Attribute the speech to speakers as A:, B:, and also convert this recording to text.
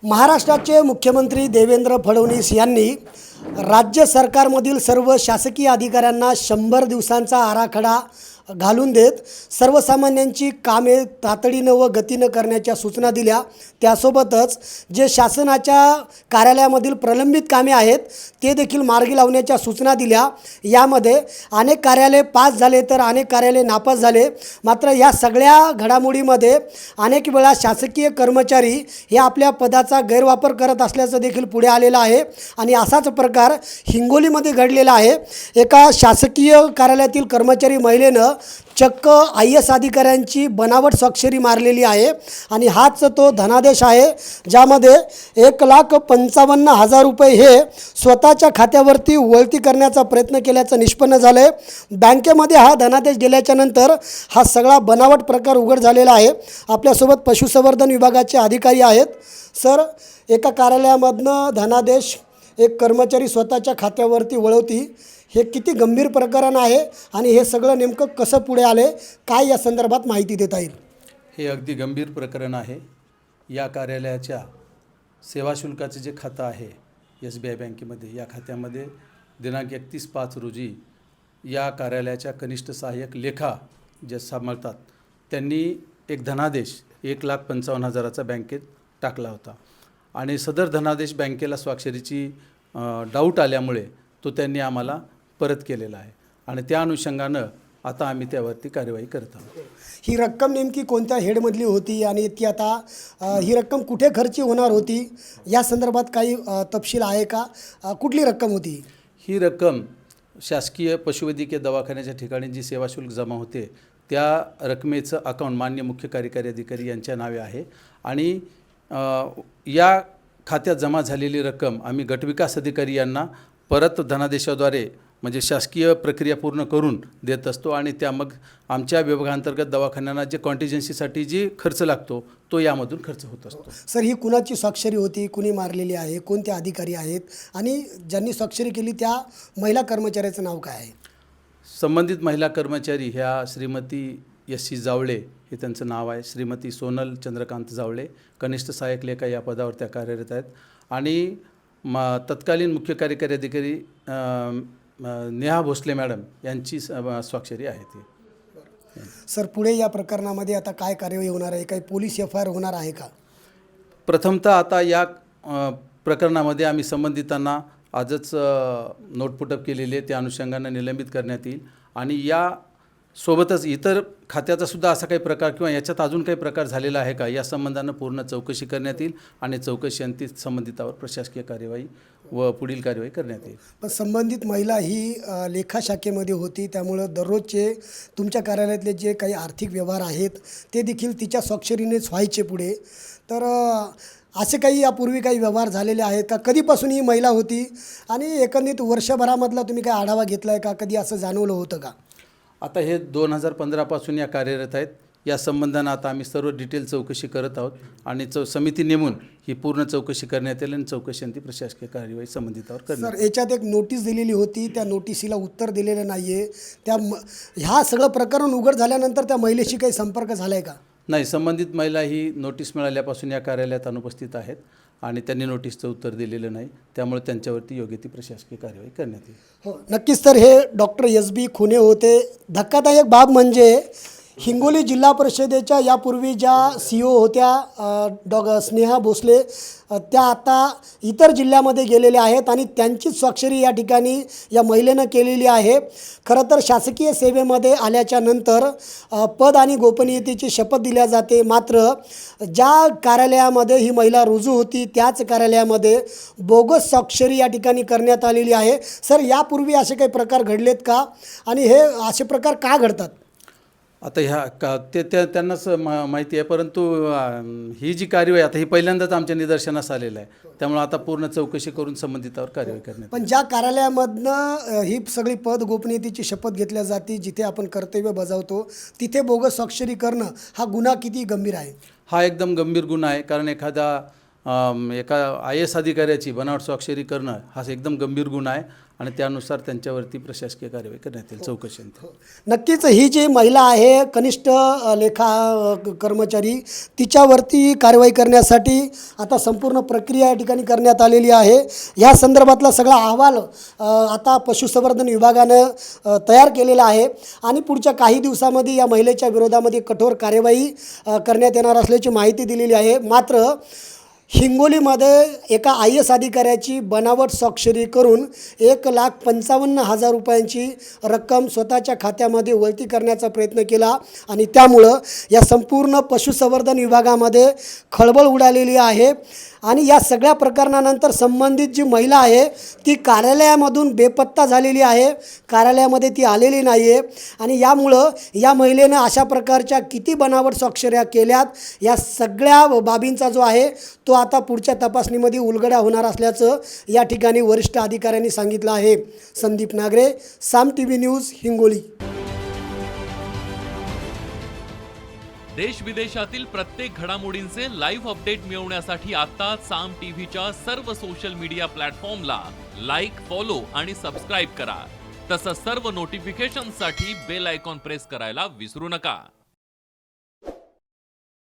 A: महाराष्ट्राचे मुख्यमंत्री देवेंद्र फडणवीस यांनी राज्य सरकारमधील सर्व शासकीय अधिकाऱ्यांना 100 दिवसांचा आराखडा घालून देत सर्वसामान्यांची कामे तातडीनं व गतीनं करण्याच्या सूचना दिल्या। त्यासोबतच जे शासनाच्या कार्यालयामधील प्रलंबित कामे आहेत ते देखील मार्गी लावण्याच्या सूचना दिल्या। यामध्ये अनेक कार्यालय पास झाले तर अनेक कार्यालय नापास झाले। मात्र या सगळ्या घडामोडीमध्ये अनेक वेळा शासकीय कर्मचारी हे आपल्या पदाचा गैरवापर करत असल्याचं देखील पुढे आलेलं आहे आणि असाच प्रकार हिंगोलीमध्ये घडलेला आहे। एका शासकीय कार्यालयातील कर्मचारी महिलेनं चक्क IAS अधिकाऱ्यांची बनावट स्वाक्षरी मारलेली आहे आणि हाच तो धनादेश आहे ज्यामध्ये 1,55,000 रुपये हे स्वतःच्या खात्यावरती वळती करण्याचा प्रयत्न केल्याचं निष्पन्न झालं आहे। बँकेमध्ये हा धनादेश गेल्याच्या नंतर हा सगळा बनावट प्रकार उघड झालेला आहे। आपल्यासोबत पशुसंवर्धन विभागाचे अधिकारी आहेत। सर, एका कार्यालयामधनं धनादेश एक कर्मचारी स्वतःच्या खात्यावरती वळवती, हे किती गंभीर प्रकरण आहे आणि हे सगळं नेमकं कसं पुढे आले, काय या संदर्भात माहिती देता येईल?
B: हे अगदी गंभीर प्रकरण आहे। या कार्यालयाच्या सेवा शुल्काचे जे खातं आहे SBI बँकेमध्ये, या खात्यामध्ये दिनांक 31/5 रोजी या कार्यालयाच्या कनिष्ठ सहाय्यक लेखा जे सांभाळतात त्यांनी एक धनादेश 1,55,000चा बँकेत टाकला होता आणि सदर धनादेश बँकेला स्वाक्षरीची डाऊट आल्यामुळे तो त्यांनी आम्हाला परत केलेला आहे आणि त्या अनुषंगानं आता आम्ही त्यावरती कार्यवाही करत आहोत।
A: ही रक्कम नेमकी कोणत्या हेडमधली होती आणि ती आता ही रक्कम कुठे खर्ची होणार होती या संदर्भात काही तपशील आहे का? कुठली रक्कम होती?
B: ही रक्कम शासकीय पशुवैद्यकीय दवाखान्याच्या ठिकाणी जी सेवा शुल्क जमा होते त्या रकमेचं अकाउंट माननीय मुख्य कार्यकारी अधिकारी यांच्या नावे आहे आणि या खात्यात जमा झालेली रक्कम आम्ही गटविकास अधिकारी यांना परत धनादेशाद्वारे म्हणजे शासकीय प्रक्रिया पूर्ण करून देत असतो आणि त्या मग आमच्या विभागांतर्गत दवाखान्यांना जे कॉन्टिजन्सीसाठी जी खर्च लागतो तो यामधून खर्च होत असतो।
A: सर, ही कुणाची स्वाक्षरी होती, कुणी मारलेली आहे, कोणते अधिकारी आहेत आणि ज्यांनी स्वाक्षरी केली त्या महिला कर्मचाऱ्याचं नाव काय आहे?
B: संबंधित महिला कर्मचारी ह्या श्रीमती SC जावळे हे त्यांचं नाव आहे। श्रीमती सोनल चंद्रकांत जावळे कनिष्ठ सहाय्यक लेखा या पदावर त्या कार्यरत आहेत आणि तत्कालीन मुख्य कार्यकारी अधिकारी नेहा भोसले मॅडम यांची स्वाक्षरी आहे ती।
A: सर, पुढे या प्रकरणामध्ये आता काय कार्यवाही होणार आहे? काही पोलीस FIR होणार आहे का?
B: प्रथमतः आता या प्रकरणामध्ये आम्ही संबंधितांना आजच नोटपुटअप केलेले, त्या अनुषंगानं निलंबित करण्यात येईल आणि या सोबतच इतर खात्याचा सुद्धा असा काही प्रकार किंवा याच्यात अजून काही प्रकार झालेला आहे का या संबंधानं पूर्ण चौकशी करण्यात येईल आणि चौकशीअंती संबंधितावर प्रशासकीय कार्यवाही व पुढील कार्यवाही करण्यात येईल।
A: पण संबंधित महिला ही लेखा शाखेमध्ये होती, त्यामुळं दररोजचे तुमच्या कार्यालयातले जे काही आर्थिक व्यवहार आहेत ते देखील तिच्या स्वाक्षरीनेच व्हायचे पुढे। तर असे काही यापूर्वी काही व्यवहार झालेले आहेत का? कधीपासून ही महिला होती आणि एकंदरीत वर्षभरामधला तुम्ही काय आढावा घेतला आहे का? कधी असं जाणवलं होतं का?
B: आता हे 2015 पासून या कार्यरत आहेत। या संबंधानं आता आम्ही सर्व डिटेल चौकशी करत आहोत आणि समिती नेमून ही पूर्ण चौकशी करण्यात येईल आणि चौकशीअंती प्रशासकीय कार्यवाही संबंधितावर करण्यात।
A: सर, याच्यात एक नोटीस दिलेली होती, त्या नोटिसीला उत्तर दिलेलं नाही आहे। ह्या सगळं प्रकरण उघड झाल्यानंतर त्या महिलेशी काही संपर्क झाला आहे का?
B: नाही, संबंधित महिला ही नोटीस मिळाल्यापासून या कार्यालयात अनुपस्थित आहेत आणि त्यांनी नोटीसचं उत्तर दिलेलं नाही, त्यामुळे त्यांच्यावरती योग्य ती प्रशासकीय कार्यवाही करण्यात येईल।
A: हो, नक्कीच। तर हे डॉक्टर SB खुने होते। धक्कादायक बाब म्हणजे हिंगोली जिल्हा परिषदेच्या यापूर्वी ज्या CO होत्या स्नेहा भोसले, त्या आता इतर जिल्ह्यामध्ये गेलेल्या आहेत आणि त्यांचीच स्वाक्षरी या ठिकाणी या महिलेनं केलेली आहे। खरं तर शासकीय सेवेमध्ये आल्याच्या नंतर पद आणि गोपनीयतेची शपथ दिल्या जाते, मात्र ज्या कार्यालयामध्ये ही महिला रुजू होती त्याच कार्यालयामध्ये बोगस स्वाक्षरी या ठिकाणी करण्यात आलेली आहे। सर, यापूर्वी असे काही प्रकार घडलेत का आणि हे असे प्रकार का घडतात?
B: आता त्यांनाच माहिती आहे, परंतु ही जी कार्यवाही आता ही पहिल्यांदाच आमच्या निदर्शनास आलेलं आहे, त्यामुळे आता पूर्ण चौकशी करून संबंधितावर कार्यवाही करण्यात।
A: पण ज्या कार्यालयामधनं ही सगळी पद गोपनीयतेची शपथ घेतल्या जाते, जिथे आपण कर्तव्य बजावतो तिथे बोगस स्वाक्षरी करणं हा गुन्हा किती गंभीर आहे?
B: हा एकदम गंभीर गुन्हा आहे, कारण एखादा एका IAS अधिकाऱ्याची बनावट स्वाक्षरी करणं हा एकदम गंभीर गुन्हा आहे आणि त्यानुसार त्यांच्यावरती प्रशासकीय कारवाई करण्यात येईल चौकशीनंतर.
A: नक्कीच ही जी महिला आहे कनिष्ठ लेखा कर्मचारी तिच्यावरती कारवाई करण्यासाठी आता संपूर्ण प्रक्रिया या ठिकाणी करण्यात आलेली आहे. या संदर्भातला सगळा अहवाल आता पशुसंवर्धन विभागानं तयार केलेला आहे आणि पुढच्या काही दिवसामध्ये या महिलेच्या विरोधामध्ये कठोर कार्यवाही करण्यात येणार असल्याची माहिती दिलेली आहे. मात्र हिंगोलीमध्ये एका IAS अधिकाऱ्याची बनावट स्वाक्षरी करून 1,55,000 रुपयांची रक्कम स्वतःच्या खात्यामध्ये वळती करण्याचा प्रयत्न केला आणि त्यामुळं या संपूर्ण पशुसंवर्धन विभागामध्ये खळबळ उडालेली आहे. आणि या सगळ्या प्रकरणानंतर संबंधित जी महिला आहे ती कार्यालयामधून बेपत्ता झालेली आहे, कार्यालयामध्ये ती आलेली नाही आहे आणि यामुळं या महिलेनं अशा प्रकारच्या किती बनावट स्वाक्षऱ्या केल्यात या सगळ्या बाबींचा जो आहे तो आता पुढच्या तपासणीमध्ये उलगडा होणार असल्याचं या ठिकाणी वरिष्ठ अधिकाऱ्यांनी सांगितलं आहे. संदीप नागरे, साम TV न्यूज, हिंगोली.
C: देश विदेशातील प्रत्येक घडामोडींचे लाईव्ह अपडेट मिळवण्यासाठी आता साम टीव्हीच्या सर्व सोशल मीडिया प्लॅटफॉर्मला लाईक, फॉलो आणि सबस्क्राईब करा. तसंच सर्व नोटिफिकेशनसाठी बेल आयकॉन प्रेस करायला विसरू नका.